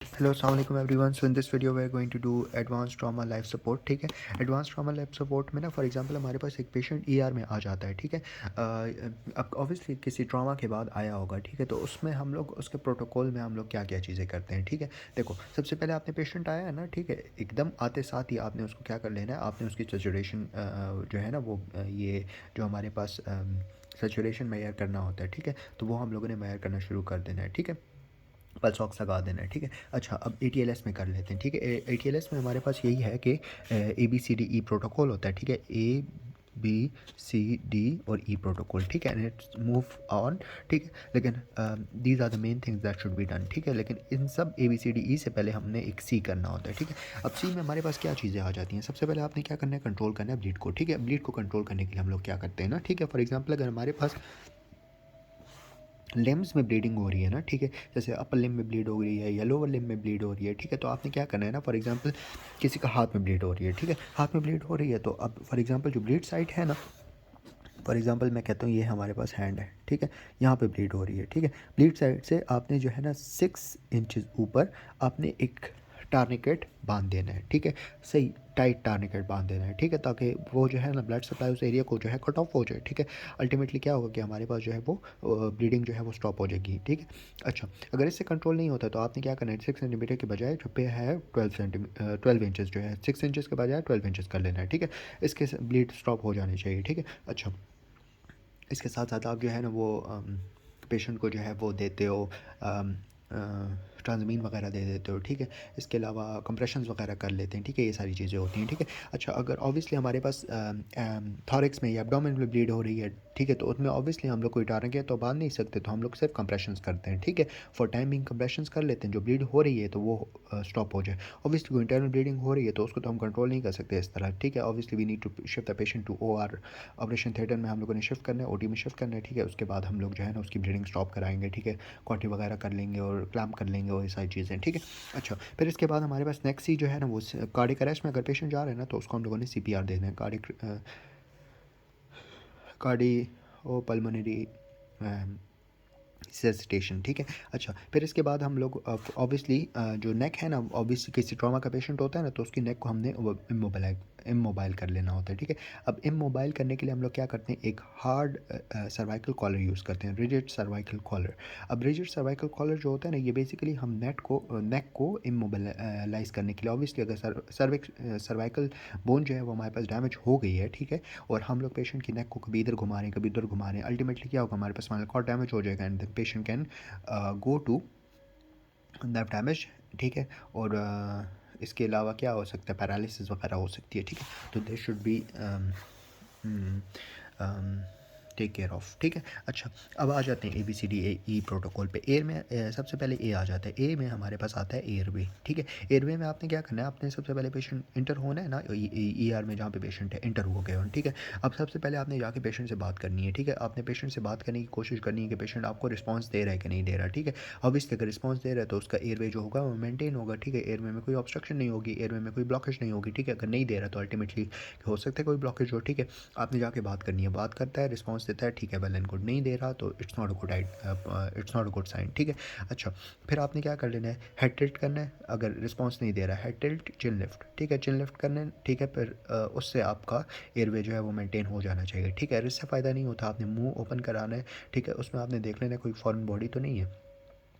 Hello अस्सलाम वालेकुम everyone. So in this video we are going to do advance trauma life support. ठीक है, advance trauma life support में ना for example हमारे पास एक पेशेंट ईआर में आ जाता है। ठीक है, अब ऑब्वियसली किसी ट्रॉमा के बाद आया होगा। ठीक है, तो उसमें हम लोग उसके प्रोटोकॉल में हम लोग क्या क्या चीज़ें करते हैं। ठीक है, देखो सबसे पहले आपने पेशेंट आया है ना, ठीक है, एकदम आते साथ ही आपने उसको क्या कर लेना है, आपने उसकी सैचुरेशन जो है ना वो ये जो हमारे पास सैचुरेशन मेजर करना होता है। ठीक है, तो वो हम लोगों ने मेजर करना शुरू कर देना है। ठीक है, पल्स ऑक्स लगा देना है। ठीक है, अच्छा अब एटीएलएस में कर लेते हैं। ठीक है, एटीएलएस में हमारे पास यही है कि ABCDE प्रोटोकॉल होता है। ठीक है, ABCD और ई प्रोटोकॉल। ठीक है, एंड इट्स मूव ऑन। ठीक है, लेकिन these are the main things that should be done. ठीक है, लेकिन इन सब ABCDE से पहले हमने एक सी करना होता है। ठीक है, अब सी में हमारे पास क्या चीज़ें आ जाती हैं। सबसे पहले आपने क्या करना है, कंट्रोल करना है ब्लीड को। ठीक है, ब्लीड को कंट्रोल करने के लिए हम लोग क्या करते हैं ना, ठीक है, फॉर एग्जाम्पल अगर हमारे पास लिम्स में ब्लीडिंग हो रही है ना, ठीक है, जैसे अपर लिम्ब में ब्लीड हो रही है या लोअर लिम्ब में ब्लीड हो रही है। ठीक है, तो आपने क्या करना है ना, फॉर एग्जांपल किसी का हाथ में ब्लीड हो रही है। ठीक है, हाथ में ब्लीड हो रही है तो अब फॉर एग्जांपल जो ब्लीड साइट है ना, फॉर एग्जांपल मैं कहता हूँ ये हमारे पास हैंड है। ठीक है, यहाँ पे ब्लीड हो रही है। ठीक है, ब्लीड साइड से आपने जो है ना 6 इंचज़ ऊपर आपने एक टार्निकेट बांध देना है। ठीक है, सही टाइट टार्निकेट बांध देना है। ठीक है, ताकि वो जो है ना ब्लड सप्लाई उस एरिया को जो है कट ऑफ हो जाए। ठीक है, अल्टीमेटली क्या होगा कि हमारे पास जो है वो ब्लीडिंग जो है वो स्टॉप हो जाएगी। ठीक है, अच्छा अगर इससे कंट्रोल नहीं होता तो आपने क्या करना है, 6 सेंटीमीटर के बजाय जो पे है 12 इंचज़ जो है, 6 इंचज़ के बजाय 12 इंचज़ कर लेना है। ठीक है, इसके ब्लीड स्टॉप हो जानी चाहिए। ठीक है, अच्छा इसके साथ साथ आप जो है ना वो पेशेंट को जो है वो देते हो, ट्रांसमीन वगैरह दे देते हो। ठीक है, इसके अलावा कंप्रेशंस वगैरह कर लेते हैं। ठीक है, ये सारी चीज़ें होती हैं। ठीक है, अच्छा अगर ऑब्वियसली हमारे पास थॉरिक्स में या एब्डोमेन में ब्लीड हो रही है, ठीक है, तो उसमें ऑब्वियसली हम लोग कोई टारगेट तो बांध नहीं सकते, तो हम लोग सिर्फ कंप्रेशंस करते हैं। ठीक है, फॉर टाइमिंग कंप्रेशंस कर लेते हैं, जो ब्लीड हो रही है तो वो स्टॉप हो जाए। ऑब्वियसली कोई इंटरनल ब्लीडिंग हो रही है तो उसको तो हम कंट्रोल नहीं कर सकते इस तरह। ठीक है, obviously we need to shift the patient to OR, operation theatre में हम लोगों ने शिफ्ट करना है, OT में शिफ्ट करना है। ठीक है, उसके बाद हम लोग जो है ना उसकी ब्लीडिंग स्टॉप कराएंगे। ठीक है, कॉटी वगैरह कर लेंगे और क्लैम्प कर लेंगे और ये सारी चीज़ें। ठीक है, अच्छा फिर इसके बाद हमारे पास नेक्स्ट सी जो है ना वो कार्डियक अरेस्ट में अगर पेशेंट जा रहे हैं ना तो उसको हम लोगों ने CPR देना है, कार्डियो पल्मोनरी रिससिटेशन। ठीक है, अच्छा फिर इसके बाद हम लोग ऑब्वियसली जो नेक है ना, ऑब्वियसली किसी ट्रॉमा का पेशेंट होता है ना तो उसकी नेक को हमने इमोबाइल कर लेना होता है। ठीक है, अब इमोबाइल करने के लिए हम लोग क्या करते हैं, एक हार्ड सर्वाइकल कॉलर यूज़ करते हैं, रिजिड सर्वाइकल कॉलर। अब रिजिड सर्वाइकल कॉलर जो होता है ना, ये बेसिकली हम नेक को इमोबलाइज करने के लिए, ऑब्वियसली अगर सर्वाइकल बोन जो है वो हमारे पास डैमेज हो गई है, ठीक है, और हम लोग पेशेंट की नेक को कभी इधर घुमा रहे हैं कभी उधर घुमा रहे हैं, अल्टीमेटली क्या होगा, हमारे पास स्पाइनल कॉर्ड डैमेज हो जाएगा and the patient can go to that damage. ठीक है, और इसके अलावा क्या हो सकता है, पैरालिसिस वगैरह हो सकती है। ठीक है, तो this should be take care of. ठीक है, अच्छा अब आ जाते हैं ABCDE प्रोटोकॉल पे। एयर में सबसे पहले ए आ जाता है। ए में हमारे पास आता है एयरवे। ठीक है, एयरवे में आपने क्या करना है, आपने सबसे पहले पेशेंट इंटर होना है ना, ER में जहाँ पे पेशेंट है इंटर हो गए हो। ठीक है, अब सबसे पहले आपने जाके पेशेंट से बात करनी है। ठीक है, आपने पेशेंट से बात करने की कोशिश करनी है कि पेशेंट आपको रिस्पॉन्स दे रहा है कि नहीं दे रहा। ठीक है, ऑब्वियसली अगर रिस्पॉन्स दे रहा है तो उसका एयरवे जो होगा वो मेंटेन होगा। ठीक है, एयरवे में कोई ऑब्स्ट्रक्शन नहीं होगी, एयरवे में कोई ब्लॉकेज नहीं होगी। ठीक है, अगर नहीं दे रहा तो अल्टीमेटली हो सकता है कोई ब्लॉकेज हो। ठीक है, आपने जाके बात करनी है, बात करता है, रिस्पॉन्स देता है, ठीक है, वेल एंड गुड, नहीं दे रहा तो it's not a good sign. ठीक है, अच्छा फिर आपने क्या कर लेना है, हेड टिल्ट करना है, अगर रिस्पॉन्स नहीं दे रहा है हेड टिल्ट चिन लिफ्ट। ठीक है, चिन लिफ्ट करना है। ठीक है, फिर उससे आपका एयरवे जो है वो मेंटेन हो जाना चाहिए। ठीक है, इससे फ़ायदा नहीं होता, आपने मुंह ओपन कराना है। ठीक है, उसमें आपने देख लेना कोई फॉरेन बॉडी तो नहीं है,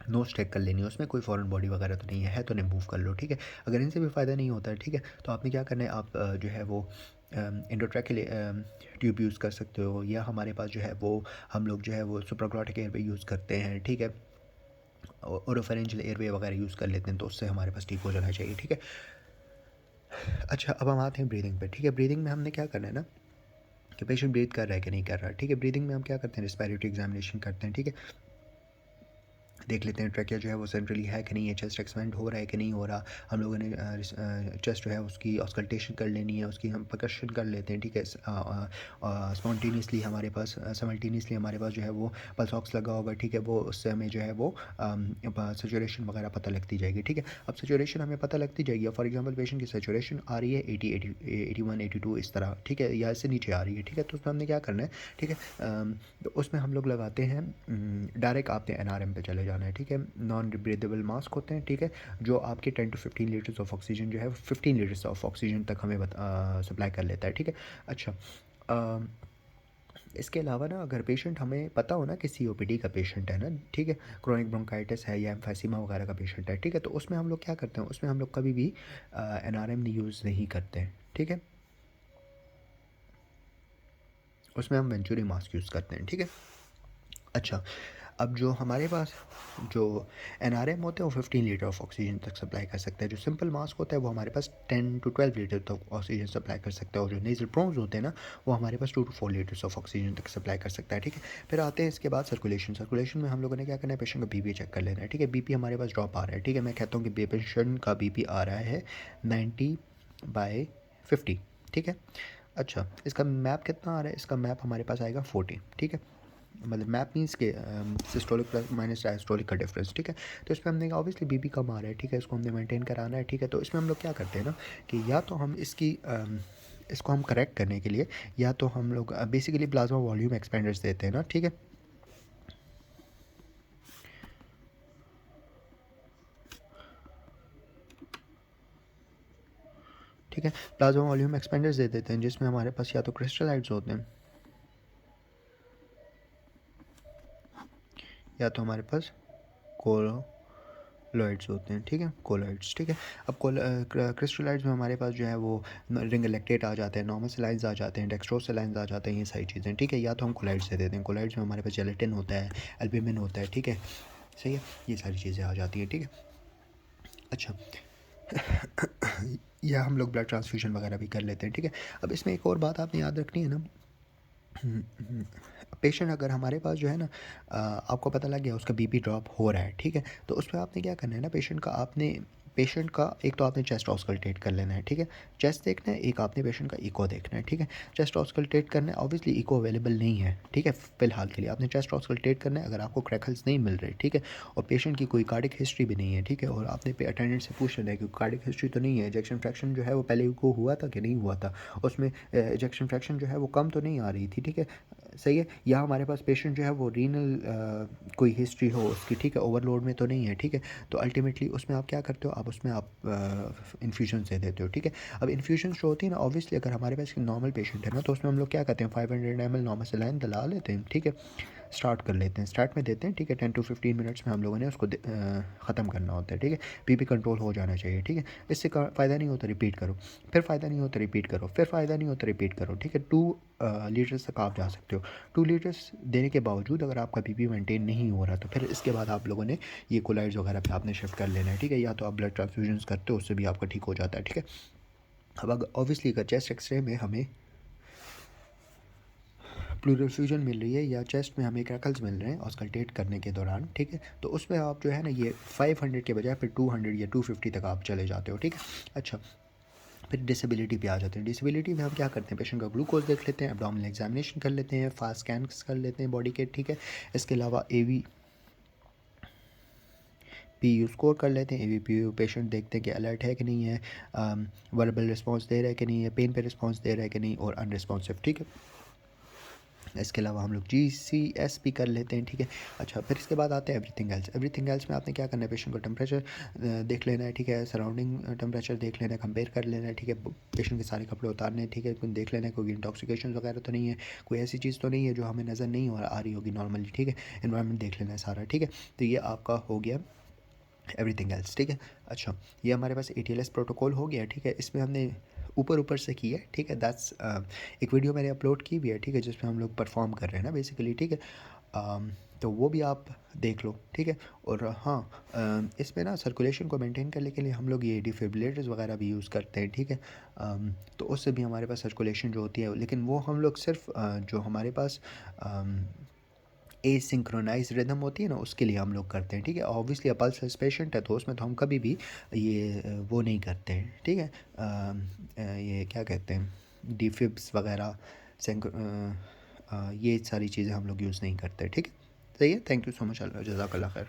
नोज चेक कर लेनी है, उसमें कोई फॉरेन बॉडी वगैरह तो नहीं है तो नहीं मूव कर लो। ठीक है, अगर इनसे भी फ़ायदा नहीं होता है, ठीक है, तो आपने क्या करना है, आप जो है वो इंडोट्रैकियल ट्यूब यूज़ कर सकते हो, या हमारे पास जो है वो हम लोग जो है वो सुप्राग्लॉटिक एयरवे यूज़ करते हैं। ठीक है, ओरोफेरेंजियल एयरवे वगैरह यूज़ कर लेते हैं, तो उससे हमारे पास ठीक हो जाना चाहिए। ठीक है, अच्छा अब हम आते हैं ब्रीदिंग पे। ठीक है, ब्रीदिंग में हमने क्या करना है ना, कि पेशेंट ब्रीथ कर रहा है कि नहीं कर रहा। ठीक है, ब्रीदिंग में हम क्या करते हैं, रिस्पिरेटरी एग्जामिनेशन करते हैं। ठीक है, देख लेते हैं ट्रैकिया जो है वो सेंट्रली है कि नहीं है, चेस्ट एक्सपेंड हो रहा है कि नहीं हो रहा। हम लोगों ने चेस्ट जो है उसकी ऑस्कल्टेशन कर लेनी है, उसकी हम परकशन कर लेते हैं। ठीक है, स्पॉन्टेनियसली हमारे पास साइमल्टेनियसली हमारे पास जो है वो पल्स ऑक्स लगा होगा। ठीक है, वो उससे हमें जो है वो सेचुरेशन वगैरह पता लगती जाएगी। ठीक है, अब सेचुरेशन हमें पता लगती जाएगी, फॉर एग्जांपल पेशेंट की सेचुरेशन आ रही है 80 81 82 इस तरह। ठीक है, या इससे नीचे आ रही है। ठीक है, तो उसमें हमने क्या करना है, ठीक है, तो उसमें हम लोग लगाते हैं डायरेक्ट, आपने NRM पे चले जाना है, ठीक है। नॉन ब्रीदेबल मास्क होते हैं, ठीक है, जो आपके 10 to 15 लीटर्स ऑफ ऑक्सीजन जो है 15 लीटर्स ऑफ ऑक्सीजन तक हमें सप्लाई कर लेता है, ठीक है। अच्छा, इसके अलावा ना अगर पेशेंट हमें पता हो ना कि सीओपीडी का पेशेंट है ना, ठीक है, क्रोनिक ब्रोंकाइटिस है या एम्फाइसीमा वगैरह का पेशेंट है, ठीक है, तो उसमें हम लोग क्या करते हैं, उसमें हम लोग कभी भी एनआरएम यूज़ नहीं करते हैं, ठीक है। उसमें हम वेंचुरी मास्क यूज़ करते हैं, ठीक है। अच्छा, अब जो हमारे पास जो एनआरएम होते हैं वो 15 लीटर ऑफ ऑक्सीजन तक सप्लाई कर सकते हैं। जो सिंपल मास्क होता है वो हमारे पास 10 to 12 लीटर तक ऑक्सीजन सप्लाई कर सकता है, और जो नेज़ल प्रोन्स होते हैं ना वो हमारे पास 2 to 4 लीटर्स ऑफ ऑक्सीजन तक सप्लाई कर सकता है, ठीक है। फिर आते हैं इसके बाद सर्कुलेशन में हम लोगों ने क्या करना है, पेशेंट का बीपी चेक कर लेना है, ठीक है। बीपी हमारे पास ड्रॉप आ रहा है, ठीक है, मैं कहता हूँ कि पेशेंट का बीपी आ रहा है 90/50, ठीक है। अच्छा, इसका मैप कितना आ रहा है, इसका मैप हमारे पास आएगा 40, ठीक है। मतलब मैप मीन्स के सिस्टोलिक प्लस माइनस डायस्टोलिक का डिफरेंस, ठीक है। तो इसमें हमने ऑब्वियसली बीपी कम आ रहा है, ठीक है, इसको हमने मेंटेन कराना है, ठीक है। तो इसमें हम लोग क्या करते हैं ना कि या तो हम इसको हम करेक्ट करने के लिए या तो हम लोग बेसिकली प्लाज्मा वॉल्यूम एक्सपेंडर्स देते हैं ना, ठीक है। ठीक है, प्लाज्मा वॉल्यूम एक्सपेंडर्स दे देते हैं जिसमें हमारे पास या तो क्रिस्टलाइट्स होते हैं या तो हमारे पास कोलोइड्स होते हैं, ठीक है, कोलोइड्स, ठीक है। अब क्रिस्टलाइड्स में हमारे पास जो है वो रिंग लैक्टेट आ जाते हैं, नॉर्मल सेलाइंस आ जाते हैं, डेक्सट्रोज सेलाइंस आ जाते हैं, ये सारी चीज़ें, ठीक है। या तो हम कोलाइड्स दे देते हैं, कोलाइड्स में हमारे पास जेलेटिन होता है, एल्ब्यूमिन होता है, ठीक है, सही है, ये सारी चीज़ें आ जाती हैं, ठीक है। अच्छा, या हम लोग ब्लड ट्रांसफ्यूजन वगैरह भी कर लेते हैं, ठीक है। अब इसमें एक और बात आपने याद रखनी है ना, पेशेंट अगर हमारे पास जो है ना आपको पता लग गया उसका बीपी ड्रॉप हो रहा है, ठीक है, तो उस पे आपने क्या करना है ना, पेशेंट का एक तो आपने चेस्ट ऑस्कल्टेट कर लेना है, ठीक है, चेस्ट देखना है, एक आपने पेशेंट का इको देखना है, ठीक है। चेस्ट ऑस्कल्टेट करना है, ऑब्वियसली इको अवेलेबल नहीं है, ठीक है, फिलहाल के लिए आपने चेस्ट ऑस्कल्टेट करना है। अगर आपको क्रैकल्स नहीं मिल रहे, ठीक है, और पेशेंट की कोई कार्डिक हिस्ट्री भी नहीं है, ठीक है, और आपने पे अटेंडेंट से पूछ लेना है कि कार्डिक हिस्ट्री तो नहीं है, इजेक्शन फ्रैक्शन जो है वो पहले को हुआ था कि नहीं हुआ था, उसमें इजेक्शन फ्रैक्शन जो है वो कम तो नहीं आ रही थी, ठीक है, सही है, या हमारे पास पेशेंट जो है वो रीनल कोई हिस्ट्री हो उसकी, ठीक है, ओवरलोड में तो नहीं है, ठीक है। तो अल्टीमेटली उसमें आप क्या करते हो, आप उसमें आप इन्फ्यूजन दे देते हो, ठीक है। अब इन्फ्यूजन जो होती है ना, ऑब्वियसली अगर हमारे पास नॉर्मल पेशेंट है ना तो उसमें हम लोग क्या करते हैं, 500 ml नॉर्मल सेलाइन डला लेते हैं, ठीक है, स्टार्ट कर लेते हैं, स्टार्ट में देते हैं, ठीक है। 10 to 15 मिनट्स में हम लोगों ने उसको ख़त्म करना होता है, ठीक है। बीपी कंट्रोल हो जाना चाहिए, ठीक है। इससे फ़ायदा नहीं होता रिपीट करो, फिर फ़ायदा नहीं होता रिपीट करो, फिर फ़ायदा नहीं होता रिपीट करो, ठीक है। 2 लीटर्स तक आप जा सकते हो। 2 लीटर्स देने के बावजूद अगर आपका बीपी मेंटेन नहीं हो रहा तो फिर इसके बाद आप लोगों ने ये कोलाइड्स वगैरह पे आपने शिफ्ट कर लेना है, ठीक है, या तो आप ब्लड ट्रांसफ्यूजन्स करते हो, उससे भी आपका ठीक हो जाता है, ठीक है। अब अगर ऑब्वियसली अगर चेस्ट एक्सरे में हमें प्लूरल फ्यूजन मिल रही है या चेस्ट में हमें क्रैकल्स मिल रहे हैं ऑस्कल्टेट करने के दौरान, ठीक है, तो उसमें आप जो है ना ये 500 के बजाय फिर 200 या 250 तक आप चले जाते हो, ठीक है। अच्छा, फिर डिसेबिलिटी पे आ जाते हैं। डिसेबिलिटी में हम क्या करते हैं, पेशेंट का ग्लूकोज देख लेते हैं, एब्डोमिनल एग्जामिनेशन कर लेते हैं, फास्ट स्कैन्स कर लेते हैं बॉडी के, ठीक है। इसके अलावा AVPU स्कोर कर लेते हैं। AVPU पेशेंट देखते हैं कि अलर्ट है कि नहीं है, वर्बल रिस्पॉन्स दे रहा है कि नहीं है, पेन पे रिस्पॉन्स दे रहा है कि नहीं, और अनरिस्पॉन्सिव, ठीक है। इसके अलावा हम लोग GCS भी कर लेते हैं, ठीक है। अच्छा, फिर इसके बाद आते हैं एवरीथिंग एल्स। एवरीथिंग एल्स में आपने क्या करना है, पेशेंट को टेम्परेचर देख लेना है, ठीक है, सराउंडिंग टेम्परेचर देख लेना है, कंपेयर कर लेना है, ठीक है, पेशेंट के सारे कपड़े उतारने हैं, ठीक है, कुछ देख लेना है कोई इंटॉक्सिकेशन वगैरह तो नहीं है, कोई ऐसी चीज़ तो नहीं है जो हमें नज़र नहीं आ रही होगी नॉर्मली, ठीक है। इन्वायरमेंट देख लेना है सारा, ठीक है। तो ये आपका हो गया एवरीथिंग एल्स, ठीक है। अच्छा, ये हमारे पास ATLS प्रोटोकॉल हो गया, ठीक है। इसमें हमने ऊपर ऊपर से की है, ठीक है, दैट्स एक वीडियो मैंने अपलोड की भी है, ठीक है, जिसमें हम लोग परफॉर्म कर रहे हैं ना बेसिकली, ठीक है। तो वो भी आप देख लो, ठीक है। और हाँ, इसमें ना सर्कुलेशन को मेंटेन करने के लिए हम लोग ये डिफिब्रिलेटर्स वगैरह भी यूज़ करते हैं, ठीक है। तो उससे भी हमारे पास सर्कुलेशन जो होती है, लेकिन वो हम लोग सिर्फ जो हमारे पास एसिंक्रोनाइज रिदम होती है ना उसके लिए हम लोग करते हैं, ठीक है। ऑब्वियसली पल्स पेशेंट है तो उसमें तो हम कभी भी ये वो नहीं करते हैं, ठीक है। ये क्या कहते हैं, डिफिब्स वगैरह, ये सारी चीज़ें हम लोग यूज़ नहीं करते, ठीक है। सही है, थैंक यू सो मच, जज़ाकल्लाह खैर।